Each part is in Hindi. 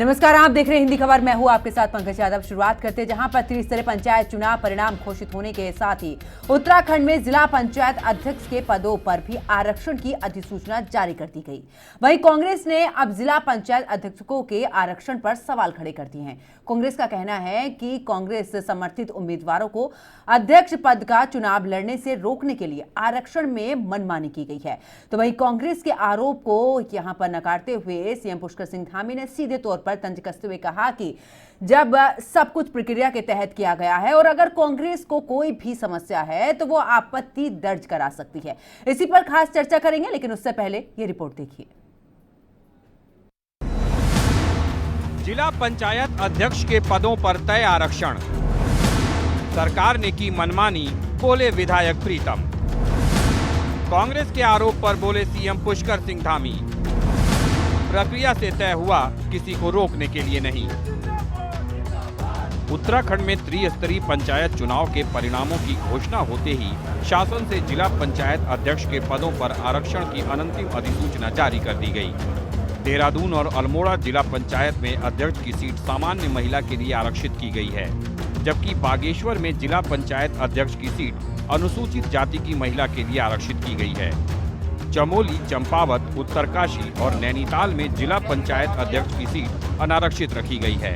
नमस्कार, आप देख रहे हैं हिंदी खबर। मैं हूं आपके साथ पंकज यादव। शुरुआत करते हैं जहां पर त्रिस्तरीय पंचायत चुनाव परिणाम घोषित होने के साथ ही उत्तराखंड में जिला पंचायत अध्यक्ष के पदों पर भी आरक्षण की अधिसूचना जारी कर दी गई। वहीं कांग्रेस ने अब जिला पंचायत अध्यक्षों के आरक्षण पर सवाल खड़े कर दिए हैं। कांग्रेस का कहना है कि कांग्रेस समर्थित उम्मीदवारों को अध्यक्ष पद का चुनाव लड़ने से रोकने के लिए आरक्षण में मनमानी की गई है। तो वहीं कांग्रेस के आरोप को यहां पर नकारते हुए सीएम पुष्कर सिंह धामी ने सीधे तौर पर तंज कसते हुए कहा कि जब सब कुछ प्रक्रिया के तहत किया गया है और अगर कांग्रेस को कोई भी समस्या है तो वो आपत्ति दर्ज करा सकती है। इसी पर खास चर्चा करेंगे, लेकिन उससे पहले ये रिपोर्ट देखिए। जिला पंचायत अध्यक्ष के पदों पर तय आरक्षण, सरकार ने की मनमानी, बोले विधायक प्रीतम। कांग्रेस के आरोप पर बोले सीएम पुष्कर सिंह धामी, प्रक्रिया से तय हुआ, किसी को रोकने के लिए नहीं। उत्तराखंड में त्रिस्तरीय पंचायत चुनाव के परिणामों की घोषणा होते ही शासन से जिला पंचायत अध्यक्ष के पदों पर आरक्षण की अंतिम अधिसूचना जारी कर दी गई। देहरादून और अल्मोड़ा जिला पंचायत में अध्यक्ष की सीट सामान्य महिला के लिए आरक्षित की गई है, जबकि बागेश्वर में जिला पंचायत अध्यक्ष की सीट अनुसूचित जाति की महिला के लिए आरक्षित की गई है। चमोली, चंपावत, उत्तरकाशी और नैनीताल में जिला पंचायत अध्यक्ष की सीट अनारक्षित रखी गई है।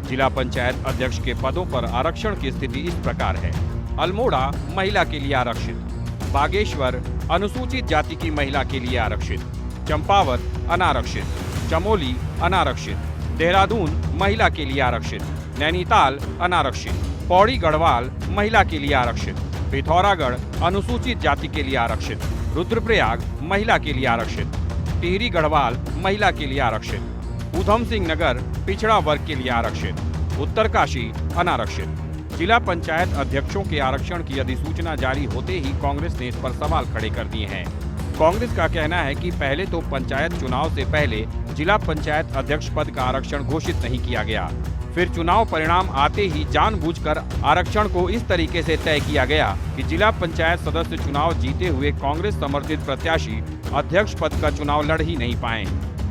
जिला पंचायत अध्यक्ष के पदों पर आरक्षण की स्थिति इस प्रकार है: अल्मोड़ा महिला के लिए आरक्षित, बागेश्वर अनुसूचित जाति की महिला के लिए आरक्षित, चंपावत अनारक्षित, चमोली अनारक्षित, देहरादून महिला के लिए आरक्षित, नैनीताल अनारक्षित, पौड़ी गढ़वाल महिला के लिए आरक्षित, पिथौरागढ़ अनुसूचित जाति के लिए आरक्षित, रुद्रप्रयाग महिला के लिए आरक्षित, टिहरी गढ़वाल महिला के लिए आरक्षित, ऊधम सिंह नगर पिछड़ा वर्ग के लिए आरक्षित, उत्तरकाशी अनारक्षित। जिला पंचायत अध्यक्षों के आरक्षण की अधिसूचना जारी होते ही कांग्रेस ने इस पर सवाल खड़े कर दिए हैं। कांग्रेस का कहना है कि पहले तो पंचायत चुनाव से पहले जिला पंचायत अध्यक्ष पद का आरक्षण घोषित नहीं किया गया, फिर चुनाव परिणाम आते ही जानबूझकर आरक्षण को इस तरीके से तय किया गया कि जिला पंचायत सदस्य चुनाव जीते हुए कांग्रेस समर्थित प्रत्याशी अध्यक्ष पद का चुनाव लड़ ही नहीं पाए।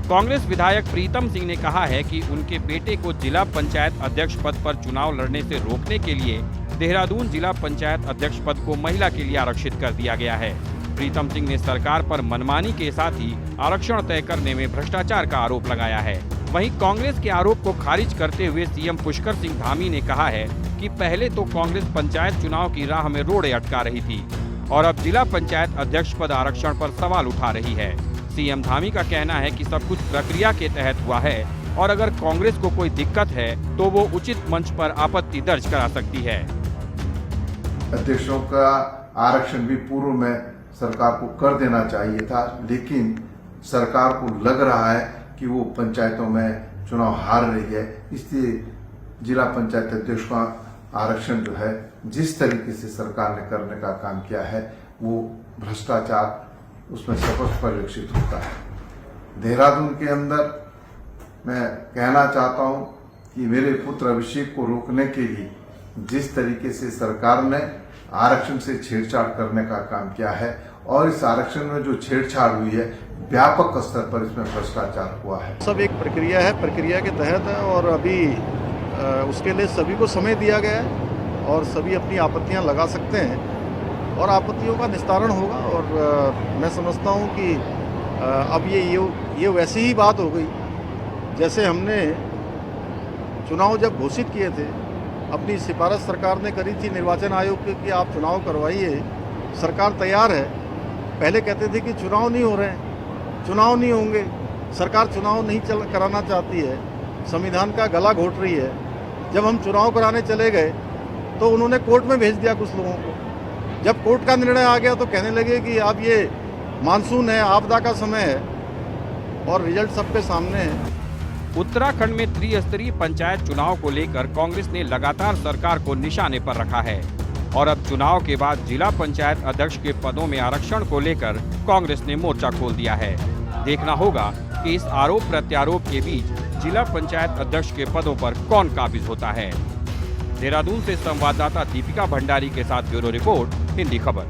कांग्रेस विधायक प्रीतम सिंह ने कहा है कि उनके बेटे को जिला पंचायत अध्यक्ष पद पर चुनाव लड़ने से रोकने के लिए देहरादून जिला पंचायत अध्यक्ष पद को महिला के लिए आरक्षित कर दिया गया है। प्रीतम सिंह ने सरकार पर मनमानी के साथ ही आरक्षण तय करने में भ्रष्टाचार का आरोप लगाया है। वहीं कांग्रेस के आरोप को खारिज करते हुए सीएम पुष्कर सिंह धामी ने कहा है कि पहले तो कांग्रेस पंचायत चुनाव की राह में रोड़े अटका रही थी और अब जिला पंचायत अध्यक्ष पद आरक्षण पर सवाल उठा रही है। सीएम धामी का कहना है कि सब कुछ प्रक्रिया के तहत हुआ है और अगर कांग्रेस को कोई दिक्कत है तो वो उचित मंच पर आपत्ति दर्ज करा सकती है। अध्यक्षों का आरक्षण भी पूर्व में सरकार को कर देना चाहिए था, लेकिन सरकार को लग रहा है कि वो पंचायतों में चुनाव हार रही है, इसलिए जिला पंचायत अध्यक्ष का आरक्षण जो है जिस तरीके से सरकार ने करने का काम किया है वो भ्रष्टाचार उसमें स्पष्ट परिलक्षित होता है। देहरादून के अंदर मैं कहना चाहता हूं कि मेरे पुत्र अभिषेक को रोकने के लिए जिस तरीके से सरकार ने आरक्षण से छेड़छाड़ करने का काम किया है और इस आरक्षण में जो छेड़छाड़ हुई है व्यापक स्तर पर इसमें भ्रष्टाचार हुआ है। सब एक प्रक्रिया है, प्रक्रिया के तहत है और अभी उसके लिए सभी को समय दिया गया है और सभी अपनी आपत्तियां लगा सकते हैं और आपत्तियों का निस्तारण होगा। और मैं समझता हूं कि अब ये वैसी ही बात हो गई जैसे हमने चुनाव जब घोषित किए थे, अपनी सिफारिश सरकार ने करी थी निर्वाचन आयोग के कि आप चुनाव करवाइए, सरकार तैयार है। पहले कहते थे कि चुनाव नहीं हो रहे हैं, चुनाव नहीं होंगे, सरकार चुनाव नहीं कराना चाहती है, संविधान का गला घोट रही है। जब हम चुनाव कराने चले गए तो उन्होंने कोर्ट में भेज दिया कुछ लोगों को। जब कोर्ट का निर्णय आ गया तो कहने लगे कि अब ये मानसून है, आपदा का समय है और रिजल्ट सबके सामने है। उत्तराखंड में त्रिस्तरीय पंचायत चुनाव को लेकर कांग्रेस ने लगातार सरकार को निशाने पर रखा है और अब चुनाव के बाद जिला पंचायत अध्यक्ष के पदों में आरक्षण को लेकर कांग्रेस ने मोर्चा खोल दिया है। देखना होगा कि इस आरोप प्रत्यारोप के बीच जिला पंचायत अध्यक्ष के पदों पर कौन काबिज होता है। देहरादून से संवाददाता दीपिका भंडारी के साथ ब्यूरो रिपोर्ट, हिंदी खबर।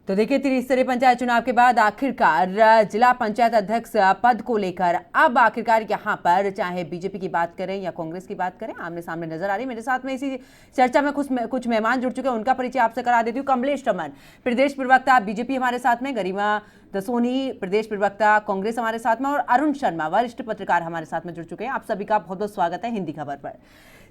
तो देखिए, त्रिस्तरीय पंचायत चुनाव के बाद आखिरकार जिला पंचायत अध्यक्ष पद को लेकर अब आखिरकार यहाँ पर चाहे बीजेपी की बात करें या कांग्रेस की बात करें, आमने सामने नजर आ रही है। मेरे साथ में इसी चर्चा में कुछ मेहमान जुड़ चुके हैं, उनका परिचय आपसे करा देती हूँ। कमलेश रमन, प्रदेश प्रवक्ता बीजेपी हमारे साथ में, गरिमा दसोनी, प्रदेश प्रवक्ता कांग्रेस हमारे साथ में, और अरुण शर्मा, वरिष्ठ पत्रकार हमारे साथ में जुड़ चुके हैं। आप सभी का बहुत बहुत स्वागत है हिंदी खबर पर।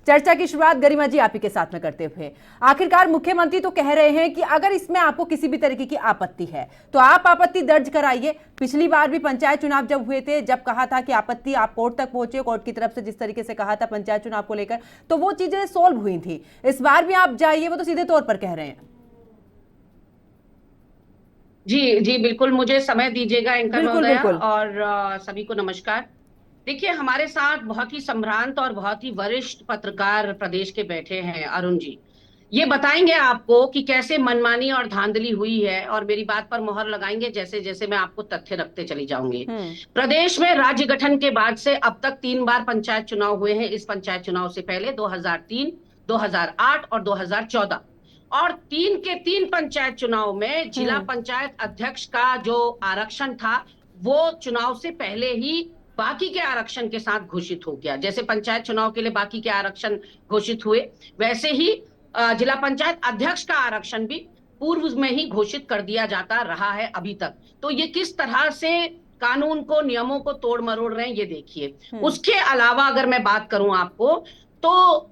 चर्चा की शुरुआत गरिमा जी आप ही के साथ में करते हुए, आखिरकार मुख्यमंत्री तो कह रहे हैं कि अगर इसमें आपको किसी भी तरीके की आपत्ति है तो आप आपत्ति दर्ज कराइए। पिछली बार भी पंचायत चुनाव जब हुए थे, जब कहा था कि आपत्ति आप कोर्ट तक पहुंचे, कोर्ट की तरफ से जिस तरीके से कहा था पंचायत चुनाव को लेकर, तो वो चीजें सोल्व हुई थी। इस बार भी आप जाइए, वो तो सीधे तौर पर कह रहे हैं। जी जी बिल्कुल, मुझे समय दीजिएगा एंकर महोदया, और सभी को नमस्कार। देखिए, हमारे साथ बहुत ही संभ्रांत और बहुत ही वरिष्ठ पत्रकार प्रदेश के बैठे हैं अरुण जी। ये बताएंगे आपको कि कैसे मनमानी और धांधली हुई है, और मेरी बात पर मोहर लगाएंगे जैसे जैसे मैं आपको तथ्य रखते चली जाऊंगी। प्रदेश में राज्य गठन के बाद से अब तक 3 बार पंचायत चुनाव हुए हैं। इस पंचायत चुनाव से पहले 2003, 2008 और 2014, और 3 के 3 पंचायत चुनाव में जिला पंचायत अध्यक्ष का जो आरक्षण था वो चुनाव से पहले ही बाकी के आरक्षण के साथ घोषित हो गया। जैसे पंचायत चुनाव के लिए बाकी के आरक्षण घोषित हुए, वैसे ही जिला पंचायत अध्यक्ष का आरक्षण भी पूर्व में ही घोषित कर दिया जाता रहा है अभी तक। तो ये किस तरह से कानून को, नियमों को तोड़ मरोड़ रहे हैं, ये देखिए। उसके अलावा अगर मैं बात करूं आपको, तो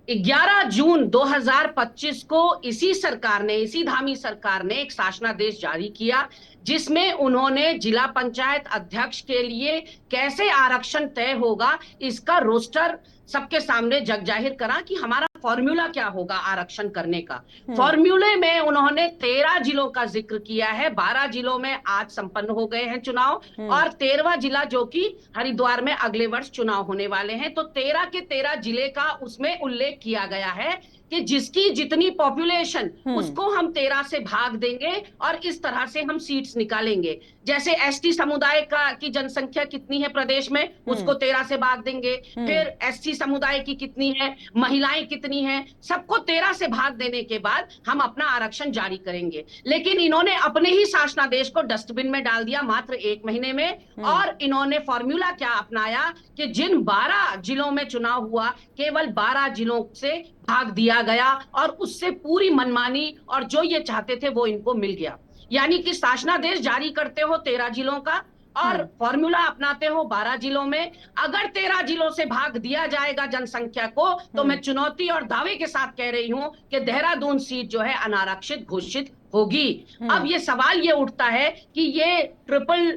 11 जून 2025 को इसी सरकार ने, इसी धामी सरकार ने एक शासनादेश जारी किया, जिसमें उन्होंने जिला पंचायत अध्यक्ष के लिए कैसे आरक्षण तय होगा इसका रोस्टर सबके सामने जग जाहिर करा कि हमारा फॉर्मूला क्या होगा आरक्षण करने का। फॉर्मूले में उन्होंने 13 जिलों का जिक्र किया है। 12 जिलों में आज संपन्न हो गए हैं चुनाव, और 13वां जिला जो कि हरिद्वार में अगले वर्ष चुनाव होने वाले हैं। तो 13 के 13 जिले का उसमें उल्लेख किया गया है कि जिसकी जितनी पॉपुलेशन उसको हम 13 से भाग देंगे और इस तरह से हम सीट्स निकालेंगे। जैसे एसटी समुदाय की जनसंख्या कितनी है प्रदेश में, उसको 13 से भाग देंगे। फिर एससी समुदाय की कितनी है, महिलाएं कितनी हैं, सबको 13 से भाग देने के बाद हम अपना आरक्षण जारी करेंगे। लेकिन इन्होंने अपने ही शासनादेश को डस्टबिन में डाल दिया मात्र 1 महीने में, और इन्होंने फॉर्मूला क्या अपनाया कि जिन 12 जिलों में चुनाव हुआ, केवल 12 जिलों से भाग दिया गया, और उससे पूरी मनमानी और जो ये चाहते थे वो इनको मिल गया। यानी कि शासनादेश जारी करते हो 13 जिलों का और फॉर्मूला अपनाते हो 12 जिलों में। अगर 13 जिलों से भाग दिया जाएगा जनसंख्या को, तो मैं चुनौती और दावे के साथ कह रही हूं कि देहरादून सीट जो है अनारक्षित घोषित होगी। अब ये सवाल ये उठता है कि ये ट्रिपल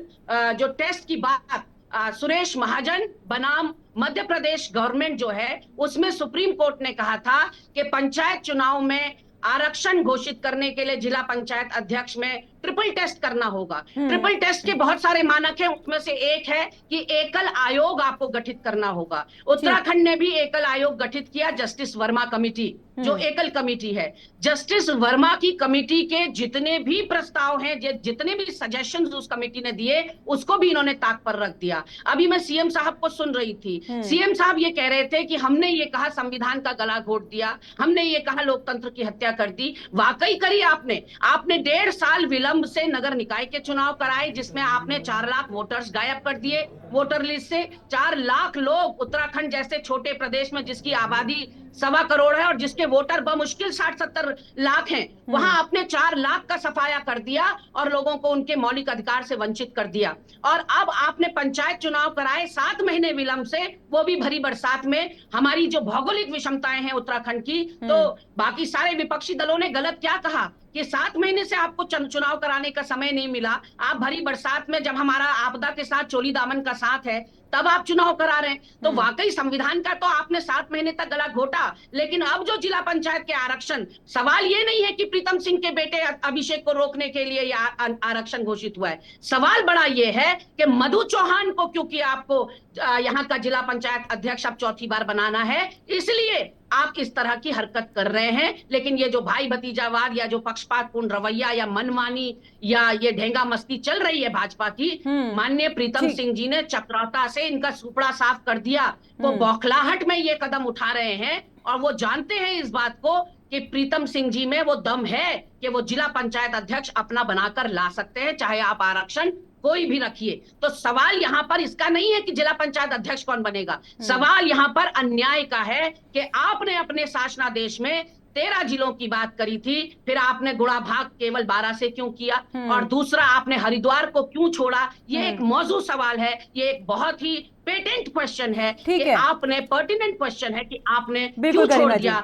जो टेस्ट की बात सुरेश महाजन बनाम मध्य प्रदेश गवर्नमेंट जो है, उसमें सुप्रीम कोर्ट ने कहा था कि पंचायत चुनाव में आरक्षण घोषित करने के लिए जिला पंचायत अध्यक्ष में ट्रिपल टेस्ट करना होगा। ट्रिपल टेस्ट के बहुत सारे मानक हैं, उसमें से एक है कि एकल आयोग आपको गठित करना होगा। उत्तराखंड ने भी एकल आयोग गठित किया, जस्टिस वर्मा कमेटी, जो एकल कमेटी है। जस्टिस वर्मा की कमेटी के जितने भी प्रस्ताव हैं, जितने भी सजेशंस उस कमेटी ने दिए, उसको भी इन्होंने ताक पर रख दिया। अभी मैं सीएम साहब को सुन रही थी, सीएम साहब ये कह रहे थे कि हमने ये कहा संविधान का गला घोट दिया, हमने ये कहा लोकतंत्र की हत्या कर दी। वाकई करी आपने 1.5 साल विलंब से नगर निकाय के चुनाव कराए, जिसमें आपने 4 लाख वोटर्स गायब कर दिए वोटर लिस्ट से। 4 लाख लोग, उत्तराखंड जैसे छोटे प्रदेश में जिसकी आबादी 1.25 करोड़ है और जिसके वोटर बमुश्किल 60-70 लाख हैं, वहां आपने 4 लाख का सफाया कर दिया और लोगों को उनके मौलिक अधिकार से वंचित कर दिया। और अब आपने पंचायत चुनाव कराए 7 महीने विलंब से, वो भी भरी बरसात में। हमारी जो भौगोलिक विषमताएं हैं उत्तराखंड की, तो बाकी सारे विपक्षी दलों ने गलत क्या कहा कि 7 महीने से आपको चुनाव कराने का समय नहीं मिला। आप भरी बरसात में, जब हमारा आपदा के साथ चोली दामन का साथ है, तब आप चुनाव करा रहे हैं। तो वाकई संविधान का तो आपने 7 महीने तक गला घोटा। लेकिन अब जो जिला पंचायत के आरक्षण, सवाल ये नहीं है कि प्रीतम सिंह के बेटे अभिषेक को रोकने के लिए यह आरक्षण घोषित हुआ है। सवाल बड़ा ये है कि मधु चौहान को क्योंकि आपको यहाँ का जिला पंचायत अध्यक्ष अब 4थी बार बनाना है, इसलिए आप इस तरह की हरकत कर रहे हैं। लेकिन ये जो भाई भतीजावाद या जो पक्षपातपूर्ण रवैया या मनमानी या ये ढेंगा मस्ती चल रही है भाजपा की, माननीय प्रीतम सिंह जी ने चक्राता से इनका सुपड़ा साफ कर दिया। वो बौखलाहट में ये कदम उठा रहे हैं और वो जानते हैं इस बात को कि प्रीतम सिंह जी में वो दम है कि वो जिला पंचायत अध्यक्ष अपना बनाकर ला सकते हैं, चाहे आप आरक्षण कोई भी रखिए। तो सवाल यहाँ पर इसका नहीं है कि जिला पंचायत अध्यक्ष कौन बनेगा, सवाल यहाँ पर अन्याय का है कि आपने अपने शासनादेश में 13 जिलों की बात करी थी, फिर आपने गुणा भाग केवल 12 से क्यों किया, और दूसरा आपने हरिद्वार को क्यों छोड़ा। ये एक मौजूद सवाल है, ये एक बहुत ही पेटेंट क्वेश्चन है कि आपने पर्टिनेंट क्वेश्चन है कि आपने क्यों छोड़ दिया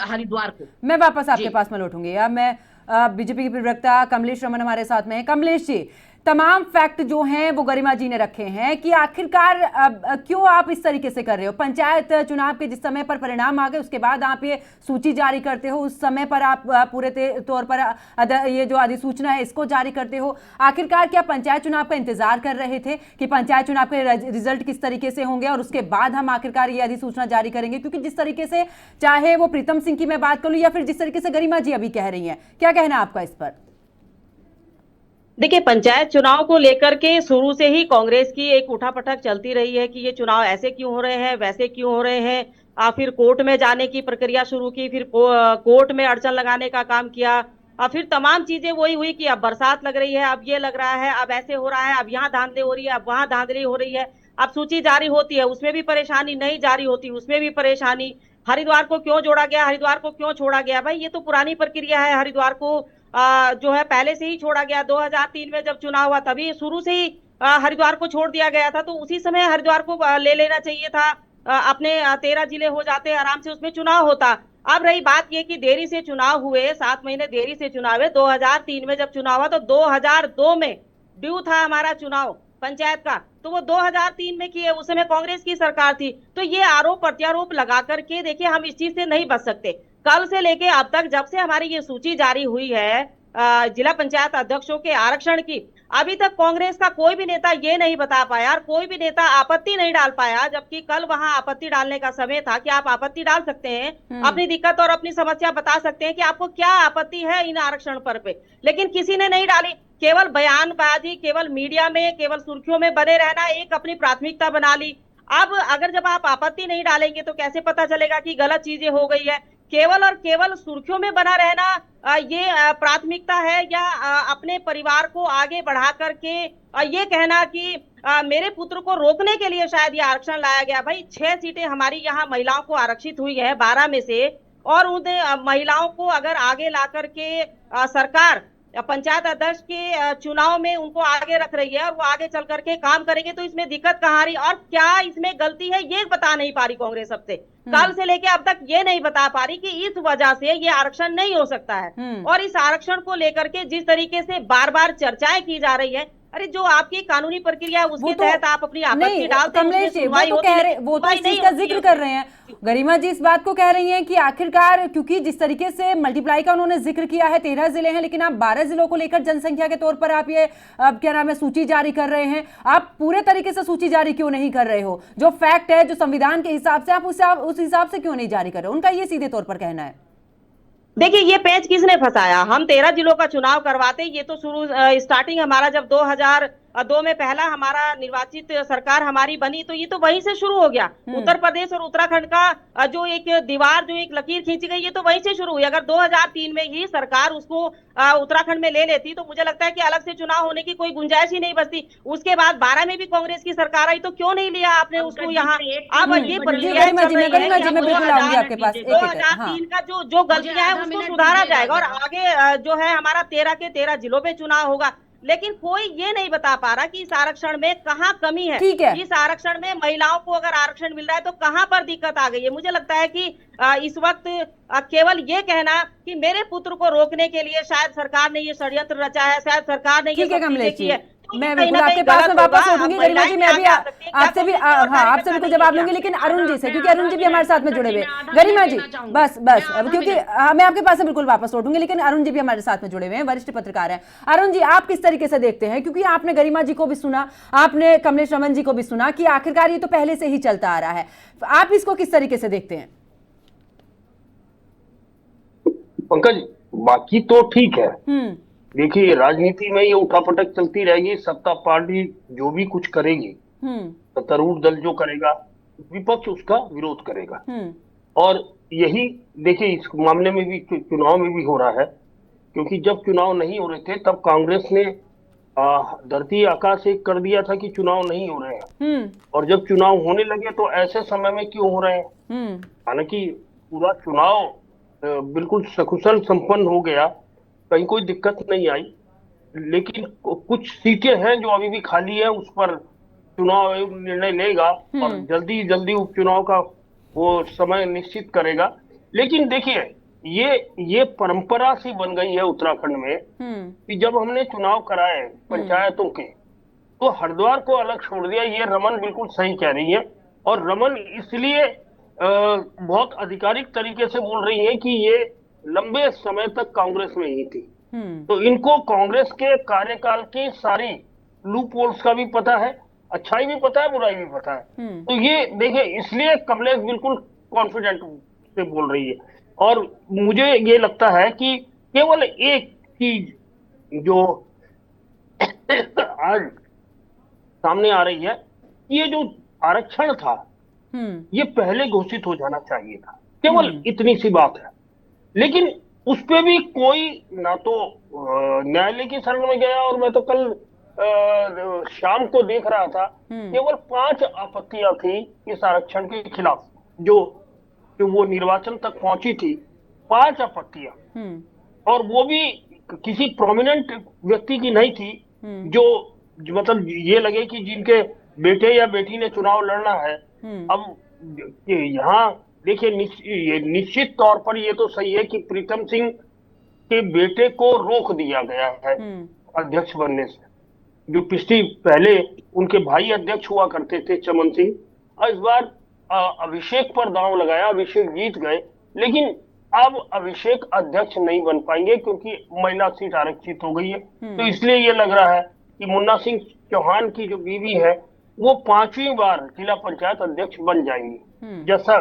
हरिद्वार को। मैं वापस आपके पास में लौटूंगी। अब मैं बीजेपी के प्रवक्ता कमलेश रमन हमारे साथ में है। कमलेश जी, तमाम फैक्ट जो हैं वो गरिमा जी ने रखे हैं कि आखिरकार क्यों आप इस तरीके से कर रहे हो। पंचायत चुनाव के जिस समय पर परिणाम आ गए उसके बाद आप ये सूची जारी करते हो, उस समय पर आप पूरे तौर पर ये जो अधिसूचना है इसको जारी करते हो। आखिरकार क्या पंचायत चुनाव का इंतजार कर रहे थे कि पंचायत चुनाव के रिजल्ट किस तरीके से होंगे और उसके बाद हम आखिरकार ये अधिसूचना जारी करेंगे? क्योंकि जिस तरीके से, चाहे वो प्रीतम सिंह की मैं बात करूं या फिर जिस तरीके से गरिमा जी अभी कह रही हैं, क्या कहना है आपका इस पर? देखिए, पंचायत चुनाव को लेकर के शुरू से ही कांग्रेस की एक उठापटक चलती रही है कि ये चुनाव ऐसे क्यों हो रहे हैं, वैसे क्यों हो रहे हैं। फिर कोर्ट में जाने की प्रक्रिया शुरू की, फिर कोर्ट में अड़चन लगाने का काम किया, फिर तमाम चीजें वही हुई कि अब बरसात लग रही है, अब ये लग रहा है, अब ऐसे हो रहा है, अब यहाँ धांधली हो रही है, अब वहां धांधली हो रही है। अब सूची जारी होती है उसमें भी परेशानी, नहीं जारी होती उसमें भी परेशानी। हरिद्वार को क्यों जोड़ा गया, हरिद्वार को क्यों छोड़ा गया? भाई ये तो पुरानी प्रक्रिया है। हरिद्वार को जो है पहले से ही छोड़ा गया। 2003 में जब चुनाव हुआ तभी शुरू से ही हरिद्वार को छोड़ दिया गया था, तो उसी समय हरिद्वार को ले लेना चाहिए था। अपने 13 जिले हो जाते, आराम से उसमें चुनाव होता। अब रही बात ये कि देरी से चुनाव हुए, 7 महीने देरी से चुनाव है। 2003 में जब चुनाव हुआ तो 2002 में ड्यू था हमारा चुनाव पंचायत का, तो वो 2003 में किए, उस समय कांग्रेस की सरकार थी। तो ये आरोप प्रत्यारोप लगा करके देखिए हम इस चीज से नहीं बच सकते। कल से लेके अब तक जब से हमारी ये सूची जारी हुई है जिला पंचायत अध्यक्षों के आरक्षण की, अभी तक कांग्रेस का कोई भी नेता ये नहीं बता पाया और कोई भी नेता आपत्ति नहीं डाल पाया, जबकि कल वहां आपत्ति डालने का समय था कि आप आपत्ति डाल सकते हैं, अपनी दिक्कत और अपनी समस्या बता सकते हैं कि आपको क्या आपत्ति है इन आरक्षण पर पे। लेकिन किसी ने नहीं डाली, केवल बयानबाजी, केवल मीडिया में, केवल सुर्खियों में बने रहना एक अपनी प्राथमिकता बना ली। अब अगर जब आप आपत्ति नहीं डालेंगे तो कैसे पता चलेगा कि गलत चीजें हो गई है? केवल और केवल सुर्खियों में बना रहना ये प्राथमिकता है, या अपने परिवार को आगे बढ़ा करके ये कहना कि मेरे पुत्र को रोकने के लिए शायद ये आरक्षण लाया गया? भाई 6 सीटें हमारी यहाँ महिलाओं को आरक्षित हुई है 12 में से, और उन महिलाओं को अगर आगे ला करके सरकार पंचायत अध्यक्ष के चुनाव में उनको आगे रख रही है और वो आगे चल करके काम करेंगे, तो इसमें दिक्कत कहाँ रही? और क्या इसमें गलती है ये बता नहीं पा रही कांग्रेस अब से। कल से लेके अब तक ये नहीं बता पा रही कि इस वजह से ये आरक्षण नहीं हो सकता है। और इस आरक्षण को लेकर के जिस तरीके से बार बार चर्चाएं की जा रही है, अरे जो आपकी कानूनी प्रक्रिया है उसके तहत आप अपनी आपत्ति डालते हैं, कमलेश जी वो तो इस चीज का जिक्र कर रहे हैं। गरिमा जी इस बात को कह रही हैं कि आखिरकार क्योंकि जिस तरीके से मल्टीप्लाई का उन्होंने जिक्र किया है, 13 जिले हैं, लेकिन आप 12 जिलों को लेकर जनसंख्या के तौर पर आप ये क्या नाम है सूची जारी कर रहे हैं। आप पूरे तरीके से सूची जारी क्यों नहीं कर रहे हो? जो फैक्ट है, जो संविधान के हिसाब से, आप उस हिसाब से क्यों नहीं जारी कर रहे हो? उनका ये सीधे तौर पर कहना है। देखिए ये पेच किसने फंसाया? हम 13 जिलों का चुनाव करवाते, ये तो शुरू स्टार्टिंग हमारा जब 2002 में पहला हमारा निर्वाचित सरकार हमारी बनी, तो ये तो वहीं से शुरू हो गया। उत्तर प्रदेश और उत्तराखंड का जो एक दीवार, जो एक लकीर खींची गई, ये तो वहीं से शुरू हुई। अगर 2003 में ही सरकार उसको उत्तराखंड में ले लेती तो मुझे लगता है कि अलग से चुनाव होने की कोई गुंजाइश ही नहीं बचती। उसके बाद 12 में भी कांग्रेस की सरकार आई, तो क्यों नहीं लिया आपने उसको यहाँ? अब ये प्रक्रिया 2003 का जो गलतियां है उसको सुधारा जाएगा और आगे जो है हमारा 13 के 13 जिलों पे चुनाव होगा। लेकिन कोई ये नहीं बता पा रहा कि इस आरक्षण में कहाँ कमी है। इस आरक्षण में महिलाओं को अगर आरक्षण मिल रहा है तो कहाँ पर दिक्कत आ गई है? मुझे लगता है कि इस वक्त केवल ये कहना कि मेरे पुत्र को रोकने के लिए शायद सरकार ने ये षड्यंत्र रचा है, शायद सरकार ने ये चीजें की है। मैं बिल्कुल आपके पास में वापस लौटूंगी गरिमा जी। मैं अभी आपसे भी आपसे भी कुछ जवाब लूंगी, लेकिन अरुण जी से, क्योंकि अरुण जी भी हमारे साथ में जुड़े हुए। गरिमा जी बस क्योंकि मैं आपके पास में बिल्कुल वापस लौटूंगी, लेकिन अरुण जी भी हमारे साथ में जुड़े हुए हैं, वरिष्ठ पत्रकार हैं। अरुण जी, आप किस तरीके से देखते हैं? क्योंकि आपने गरिमा जी को भी सुना, आपने कमलेश रमन जी को भी सुना कि आखिरकार ये तो पहले से ही चलता आ रहा है, आप इसको किस तरीके से देखते हैं? पंकज, बाकी तो ठीक है। देखिए राजनीति में ये उठापटक चलती रहेगी। सत्ता पार्टी जो भी कुछ करेगी, सत्तारूढ़ दल जो करेगा, विपक्ष उसका विरोध करेगा। और यही देखिए इस मामले में भी चुनाव में भी हो रहा है, क्योंकि जब चुनाव नहीं हो रहे थे तब कांग्रेस ने धरती आकाश एक कर दिया था कि चुनाव नहीं हो रहे हैं, और जब चुनाव होने लगे तो ऐसे समय में क्यों हो रहे हैं। हालांकि पूरा चुनाव बिल्कुल सकुशल संपन्न हो गया, कहीं कोई दिक्कत नहीं आई, लेकिन कुछ सीटें हैं जो अभी भी खाली है, उस पर चुनाव आयोग निर्णय लेगा और जल्दी जल्दी उपचुनाव का वो समय निश्चित करेगा। लेकिन देखिए ये परंपरा सी बन गई है उत्तराखंड में कि जब हमने चुनाव कराए पंचायतों के तो हरिद्वार को अलग छोड़ दिया। ये रमन बिल्कुल सही कह रही है, और रमन इसलिए बहुत आधिकारिक तरीके से बोल रही है कि ये लंबे समय तक कांग्रेस में ही थी, तो इनको कांग्रेस के कार्यकाल की सारी लूप होल्स का भी पता है, अच्छाई भी पता है, बुराई भी पता है। तो ये देखिए इसलिए कमलेश बिल्कुल कॉन्फिडेंट से बोल रही है, और मुझे ये लगता है कि केवल एक चीज जो आज सामने आ रही है, ये जो आरक्षण था ये पहले घोषित हो जाना चाहिए था, केवल इतनी सी बात है। लेकिन उस पे भी कोई ना तो न्यायालय की शरण में गया, और मैं तो कल शाम को देख रहा था केवल 5 आपत्तियां थी इस आरक्षण के खिलाफ जो वो निर्वाचन तक पहुंची थी, 5 आपत्तियां, और वो भी किसी प्रोमिनेंट व्यक्ति की नहीं थी जो मतलब ये लगे कि जिनके बेटे या बेटी ने चुनाव लड़ना है। अब यहाँ देखिए निश्चित तौर पर ये तो सही है कि प्रीतम सिंह के बेटे को रोक दिया गया है अध्यक्ष बनने से, जो पिछली पहले उनके भाई अध्यक्ष हुआ करते थे चमन सिंह, और इस बार अभिषेक पर दांव लगाया, अभिषेक जीत गए, लेकिन अब अभिषेक अध्यक्ष नहीं बन पाएंगे क्योंकि महिला सीट आरक्षित हो गई है। तो इसलिए ये लग रहा है कि मुन्ना सिंह चौहान की जो बीवी है वो 5वीं बार जिला पंचायत अध्यक्ष बन जाएंगी, जैसा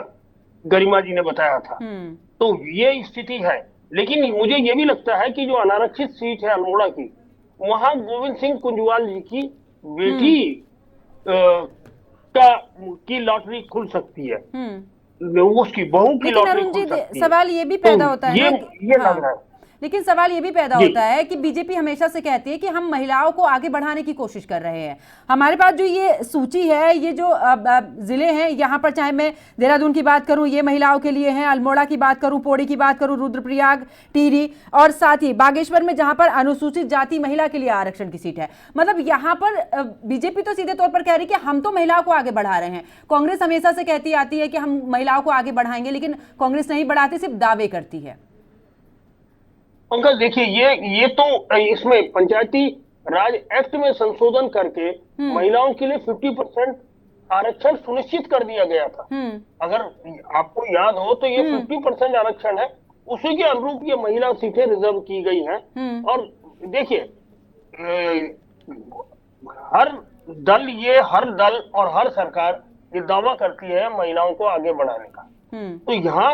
गरिमा जी ने बताया था। तो ये स्थिति है, लेकिन मुझे ये भी लगता है कि जो अनारक्षित सीट है अल्मोड़ा की, वहां गोविंद सिंह कुंजवाल जी की बेटी की लॉटरी खुल सकती है, उसकी बहू की लॉटरी खुल सकती है। सवाल ये भी पैदा होता है ये लग रहा है। लेकिन सवाल ये भी पैदा होता है कि बीजेपी हमेशा से कहती है कि हम महिलाओं को आगे बढ़ाने की कोशिश कर रहे हैं। हमारे पास जो ये सूची है, ये जो जिले हैं यहाँ पर, चाहे मैं देहरादून की बात करूँ ये महिलाओं के लिए हैं, अल्मोड़ा की बात करूँ, पौड़ी की बात करूँ, रुद्रप्रयाग, टिहरी, और साथ ही बागेश्वर में जहाँ पर अनुसूचित जाति महिला के लिए आरक्षण की सीट है। मतलब यहाँ पर बीजेपी तो सीधे तौर पर कह रही है कि हम तो महिलाओं को आगे बढ़ा रहे हैं। कांग्रेस हमेशा से कहती आती है कि हम महिलाओं को आगे बढ़ाएंगे, लेकिन कांग्रेस नहीं बढ़ाती, सिर्फ दावे करती है। पंकज देखिए ये तो इसमें पंचायती राज एक्ट में संशोधन करके महिलाओं के लिए 50% आरक्षण सुनिश्चित कर दिया गया था। अगर आपको याद हो तो ये 50% आरक्षण है, उसी के अनुरूप ये महिला सीटें रिजर्व की गई हैं। और देखिए हर दल और हर सरकार ये दावा करती है महिलाओं को आगे बढ़ाने का, तो यहाँ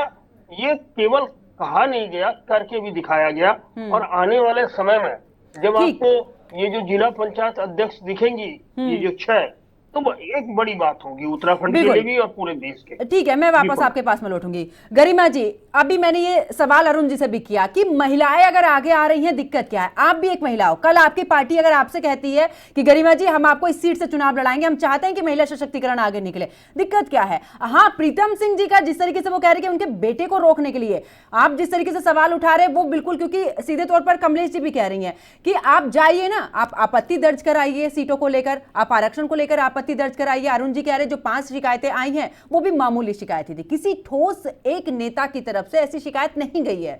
ये केवल कहा नहीं गया, करके भी दिखाया गया। और आने वाले समय में जब आपको ये जो जिला पंचायत अध्यक्ष दिखेंगी, ये जो 6, तो एक बड़ी बात होगी उत्तराखंड के लिए भी और पूरे देश के। ठीक है, मैं वापस आपके पास में लौटूंगी। गरिमा जी, अभी मैंने ये सवाल अरुण जी से भी किया कि महिलाएं अगर आगे आ रही हैं, दिक्कत क्या है? आप भी एक महिला हो, कल आपकी पार्टी अगर आपसे कहती है कि गरिमा जी हम आपको इस सीट से चुनाव लड़ाएंगे, हम चाहते हैं कि महिला सशक्तिकरण आगे निकले, दिक्कत क्या है? हाँ, प्रीतम सिंह जी का जिस तरीके से वो कह रहे कि उनके बेटे को रोकने के लिए आप जिस तरीके से सवाल उठा रहे हैं वो बिल्कुल, क्योंकि सीधे तौर पर कमलेश जी भी कह रही हैं कि आप जाइए ना, आप आपत्ति दर्ज कराइए सीटों को लेकर, आप आरक्षण को लेकर आपत्ति दर्ज कराइए। अरुण जी कह रहे जो 5 शिकायतें आई हैं वो भी मामूली शिकायतें थी, किसी ठोस एक नेता की तरफ से ऐसी शिकायत नहीं गई है।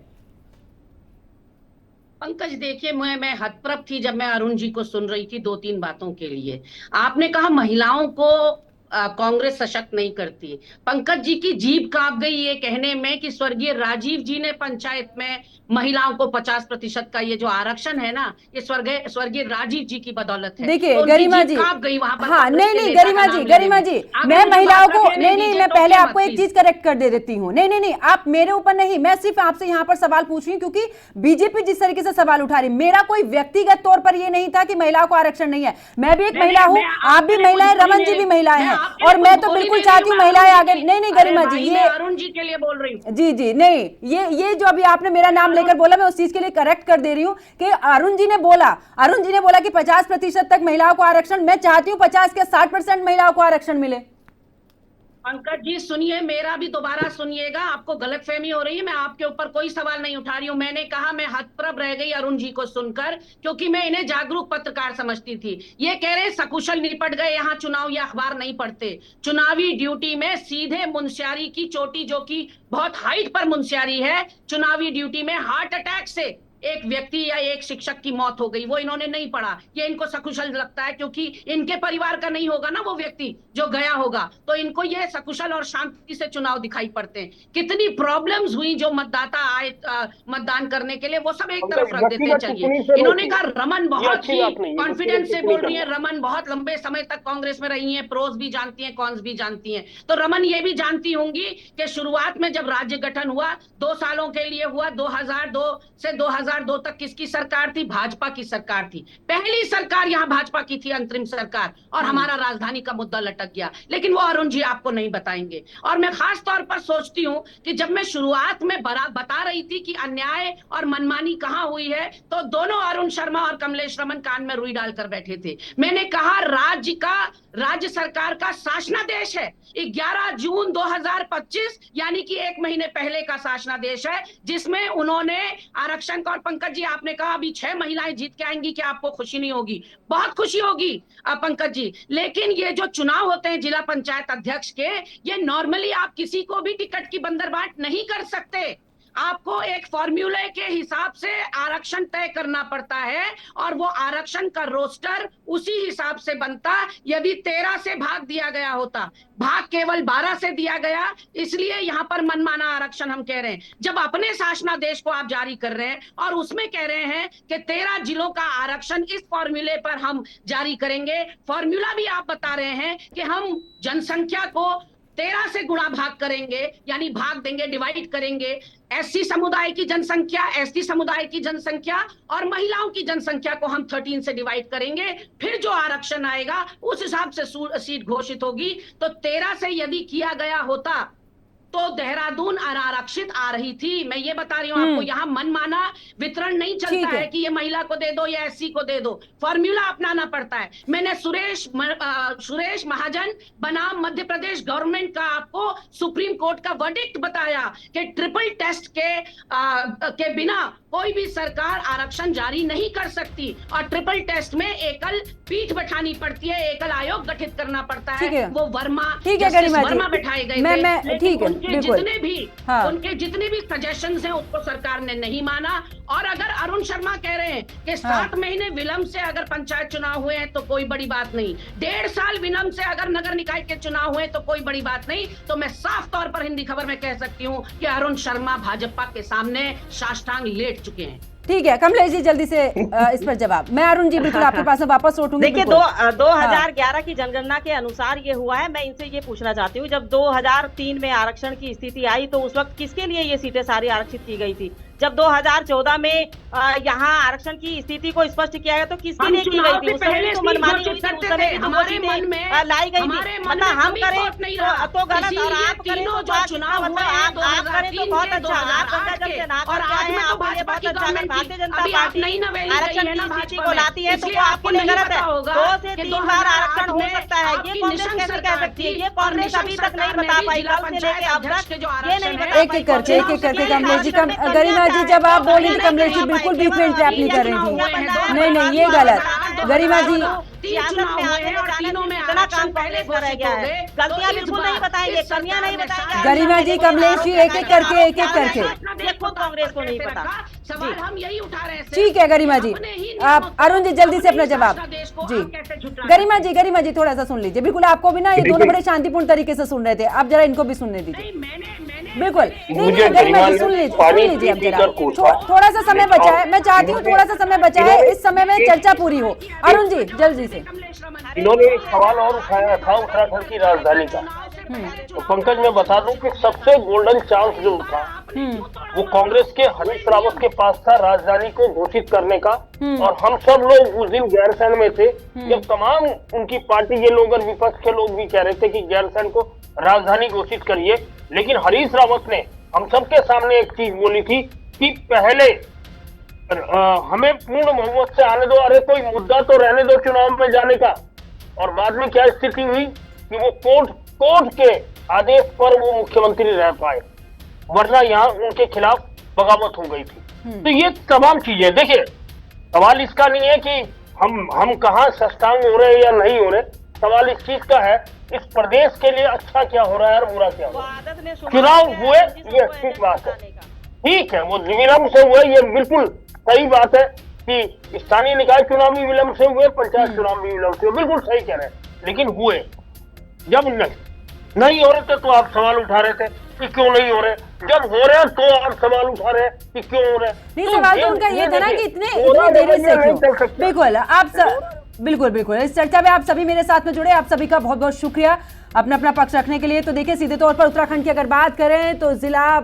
पंकज देखिए, मैं हतप्रभ थी जब मैं अरुण जी को सुन रही थी 2-3 बातों के लिए। आपने कहा महिलाओं को कांग्रेस सशक्त नहीं करती। पंकज जी की जीभ कांप गई ये कहने में कि स्वर्गीय राजीव जी ने पंचायत में महिलाओं को 50% का ये जो आरक्षण है ना, ये स्वर्गीय राजीव जी की बदौलत है। देखिए तो गरिमा जी, कांप गई वहां पर। हाँ, नहीं गरिमा जी, मैं महिलाओं को नहीं, मैं पहले आपको एक चीज करेक्ट कर दे देती हूँ। नहीं, आप मेरे ऊपर नहीं, मैं सिर्फ आपसे यहाँ पर सवाल पूछ रही हूँ क्योंकि बीजेपी जिस तरीके से सवाल उठा रही, मेरा कोई व्यक्तिगत तौर पर ये नहीं था कि महिलाओं को आरक्षण नहीं है। मैं भी एक महिला हूँ, आप भी महिला है, रमन जी भी महिला है। आपने और मैं कुछ तो बोली बिल्कुल नहीं, चाहती हूँ मैं महिलाएं अरुण आगे। जी- नहीं अरे गरिमा जी, भाई, ये मैं अरुण जी के लिए बोल रही हूँ। जी जी नहीं, ये जो अभी आपने मेरा नाम लेकर बोला, मैं उस चीज के लिए करेक्ट कर दे रही हूँ कि अरुण जी ने बोला कि 50% तक महिलाओं को आरक्षण। मैं चाहती हूँ 50 के 60% महिलाओं को आरक्षण मिले। पंकज जी सुनिए, मेरा भी दोबारा सुनिएगा, आपको गलतफहमी हो रही है। मैं आपके ऊपर कोई सवाल नहीं उठा रही हूं। मैंने कहा मैं हतप्रभ रह गई अरुण जी को सुनकर, क्योंकि मैं इन्हें जागरूक पत्रकार समझती थी। ये कह रहे सकुशल निपट गए, यहाँ चुनाव या अखबार नहीं पढ़ते। चुनावी ड्यूटी में सीधे मुंशियारी की चोटी, जो कि बहुत हाइट पर मुंशियारी है, चुनावी ड्यूटी में हार्ट अटैक से एक व्यक्ति या एक शिक्षक की मौत हो गई। वो इन्होंने नहीं पढ़ा, ये इनको सकुशल लगता है, क्योंकि इनके परिवार का नहीं होगा ना वो व्यक्ति जो गया होगा, तो इनको ये सकुशल और शांति से चुनाव दिखाई पड़ते हैं। कितनी प्रॉब्लम्स हुई जो मतदाता आए मतदान करने के लिए, वो सब एक तरफ रख देते हैं। चलिए, इन्होंने कहा रमन बहुत ही कॉन्फिडेंस से बोल रही है, रमन बहुत लंबे समय तक कांग्रेस में रही है, प्रोस भी जानती है, कॉन्स भी जानती है। तो रमन ये भी जानती होंगी कि शुरुआत में जब राज्य गठन हुआ 2 सालों के लिए हुआ, 2002 से 2002 तक किसकी सरकार थी? भाजपा की सरकार थी। पहली सरकार यहाँ भाजपा की थी, अंतरिम सरकार, और हमारा राजधानी का मुद्दा लटक गया। लेकिन वो अरुण जी आपको नहीं बताएंगे। और मैं खास तौर पर सोचती हूँ कि जब मैं शुरुआत में बता रही थी कि अन्याय और मनमानी कहाँ हुई है, तो दोनों अरुण शर्मा और कमलेश रमन कान में रुई डालकर बैठे थे। मैंने कहा राज्य सरकार का शासनादेश है, 11 जून 2025 यानी कि 1 महीने पहले का शासनादेश है, जिसमें उन्होंने आरक्षण का। और पंकज जी आपने कहा अभी 6 महिलाएं जीत के आएंगी, क्या आपको खुशी नहीं होगी? बहुत खुशी होगी पंकज जी। लेकिन ये जो चुनाव होते हैं जिला पंचायत अध्यक्ष के, ये नॉर्मली आप किसी को भी टिकट की बंदरबाट नहीं कर सकते। आपको एक फॉर्मूले के हिसाब से आरक्षण तय करना पड़ता है, और वो आरक्षण का रोस्टर उसी हिसाब से बनता। यदि 13 से भाग दिया गया होता, भाग केवल 12 से दिया गया, इसलिए यहां पर मनमाना आरक्षण हम कह रहे हैं। जब अपने शासनादेश को आप जारी कर रहे हैं और उसमें कह रहे हैं कि 13 जिलों का आरक्षण इस फॉर्मूले पर हम जारी करेंगे, फॉर्मूला भी आप बता रहे हैं कि हम जनसंख्या को 13 से गुणा भाग करेंगे, यानी भाग देंगे, डिवाइड करेंगे। एससी समुदाय की जनसंख्या, एसटी समुदाय की जनसंख्या और महिलाओं की जनसंख्या को हम 13 से डिवाइड करेंगे, फिर जो आरक्षण आएगा उस हिसाब से सीट घोषित होगी। तो 13 से यदि किया गया होता तो देहरादून अनारक्षित आ रही थी। मैं ये बता रही हूँ आपको, यहाँ मनमाना वितरण नहीं चलता है कि ये महिला को दे दो या एससी को दे दो, फॉर्मूला अपनाना पड़ता है। मैंने सुरेश महाजन बनाम मध्य प्रदेश गवर्नमेंट का आपको सुप्रीम कोर्ट का वर्डिक्ट बताया कि ट्रिपल टेस्ट के बिना कोई भी सरकार आरक्षण जारी नहीं कर सकती, और ट्रिपल टेस्ट में एकल पीठ बैठानी पड़ती है, एकल आयोग गठित करना पड़ता है। वो वर्मा बैठाए गए थे, उनके जितने भी सजेशंस हैं उसको सरकार ने नहीं माना। और अगर अरुण शर्मा कह रहे हैं कि 7 महीने विलंब से अगर पंचायत चुनाव हुए हैं तो कोई बड़ी बात नहीं, 1.5 साल विलंब से अगर नगर निकाय के चुनाव हुए तो कोई बड़ी बात नहीं, तो मैं साफ तौर पर हिंदी खबर में कह सकती हूँ कि अरुण शर्मा भाजपा के सामने साष्टांग लेट चुके हैं। ठीक है कमलेश जी, जल्दी से इस पर जवाब। मैं अरुण जी बिल्कुल आपके पास वापस लौटूंगी। देखिए 2011 की जनगणना के अनुसार ये हुआ है। मैं इनसे ये पूछना चाहती हूँ, जब 2003 में आरक्षण की स्थिति आई तो उस वक्त किसके लिए ये सीटें सारी आरक्षित की गई थी? जब 2014 में यहाँ आरक्षण की स्थिति को स्पष्ट किया गया तो किसके लिए की गई थी? उस समय तो मनमानी हुई थी, उस समय हमारे मन में लाई गई थी। मतलब हम करें तो गलत और आप करें तो बात, मतलब आप करें तो बहुत अच्छा, आप जब से ना कर आए हैं आपको ये बात अच्छा है। भारतीय जनता पार्टी आरक्षण की स्थिति को लाती है तो वो आपके लिए गलत है। 2 से 3 बार आरक्षण हो सकता है, ये कांग्रेस कैसे कह सकती है? ये कांग्रेस अभी तक नहीं बता पाई, कल से लेके अब तक ये नहीं बता पाई। एक एक करके कमलेश जी, गरिमा जी जब आप बोल रही थी कमलेश जी बिल्कुल बीच में इंटरप्ट नहीं कर रही थी। नहीं ये गलत। गरिमा जी इतना काम कांग्रेस कर गया है, गलतियां बिल्कुल नहीं बताएंगे, कमियां नहीं बताएंगे। गरिमा जी कमलेश जी एक एक करके खुद कांग्रेस को नहीं पता। सवाल हम यही उठा रहे हैं। ठीक है गरिमा जी, आप अरुण जी जल्दी से अपना जवाब जी। गरिमा जी थोड़ा सा सुन लीजिए, बिल्कुल आपको भी ना ये दोनों बड़े शांतिपूर्ण तरीके से सुन रहे थे, आप जरा इनको भी सुनने दीजिए। बिल्कुल नहीं गरिमा जी सुन लीजिए अब जरा, थोड़ा सा समय बचा है, मैं चाहती हूँ थोड़ा सा समय बचा है, इस समय में चर्चा पूरी हो। अरुण जी जल्दी से। इन्होंने एक सवाल और उठाया था उत्तराखंड की राजधानी का। तो पंकज मैं बता दूं कि सबसे गोल्डन चांस जो था वो कांग्रेस के हरीश रावत के पास था राजधानी को घोषित करने का। और हम सब लोग उस दिन गैरसैंण में थे जब तमाम उनकी पार्टी के लोग और विपक्ष के लोग भी कह रहे थे कि गैरसैंण को राजधानी घोषित करिए, लेकिन हरीश रावत ने हम सबके सामने एक चीज बोली थी कि पहले हमें पूर्ण बहुमत से आने दो, अरे कोई मुद्दा तो रहने दो चुनाव में जाने का। और बाद में क्या स्थिति हुई कि वो कोर्ट के आदेश पर वो मुख्यमंत्री रह पाए, वरना यहाँ उनके खिलाफ बगावत हो गई थी। तो ये तमाम चीजें देखिए, सवाल इसका नहीं है कि हम कहाँ सस्तांग हो रहे हैं या नहीं हो रहे, सवाल इस चीज का है इस प्रदेश के लिए अच्छा क्या हो रहा है और बुरा क्या हो रहा है। चुनाव हुए ये ठीक बात है, ठीक है, वो विलंब से हुए ये बिल्कुल सही बात है कि स्थानीय निकाय चुनाव भी विलंब से हुए, पंचायत चुनाव भी विलंब से हुए, बिल्कुल सही कह रहे हैं। लेकिन हुए जब नहीं हो रहे थे तो आप सवाल उठा रहे थे कि क्यों नहीं हो रहे, जब हो रहे हैं तो आप सवाल उठा रहे हैं कि क्यों हो रहे हैं। नहीं, सवाल तो उनका ये था ना कि इतने देरी से क्यों। बिल्कुल बिल्कुल इस चर्चा में आप सभी मेरे साथ में जुड़े, आप सभी का बहुत बहुत शुक्रिया अपना अपना पक्ष रखने के लिए। तो देखिए, सीधे तौर पर उत्तराखंड की अगर बात करें तो जिला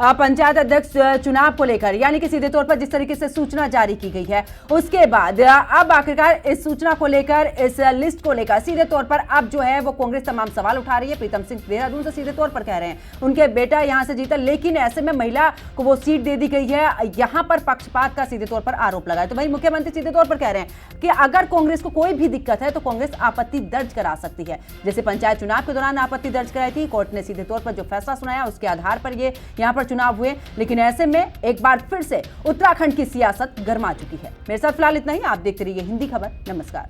पंचायत अध्यक्ष चुनाव को लेकर यानी कि सीधे तौर पर जिस तरीके से सूचना जारी की गई है, उसके बाद अब आखिरकार इस सूचना को लेकर, इस लिस्ट को लेकर सीधे तौर पर अब जो है वो कांग्रेस तमाम सवाल उठा रही है। प्रीतम सिंह देहरादून से सीधे तौर पर कह रहे हैं उनके बेटा यहां से जीता, लेकिन ऐसे में महिला को वो सीट दे दी गई है, यहां पर पक्षपात का सीधे तौर पर आरोप लगा है। तो वही मुख्यमंत्री सीधे तौर पर कह रहे हैं कि अगर कांग्रेस को कोई भी दिक्कत है तो कांग्रेस आपत्ति दर्ज करा सकती है, जैसे पंचायत चुनाव के दौरान आपत्ति दर्ज कराई थी। कोर्ट ने सीधे तौर पर जो फैसला सुनाया उसके आधार पर ये यहां पर चुनाव हुए। लेकिन ऐसे में एक बार फिर से उत्तराखंड की सियासत गर्मा चुकी है। मेरे साथ फिलहाल इतना ही। आप देखते रहिए हिंदी खबर। नमस्कार।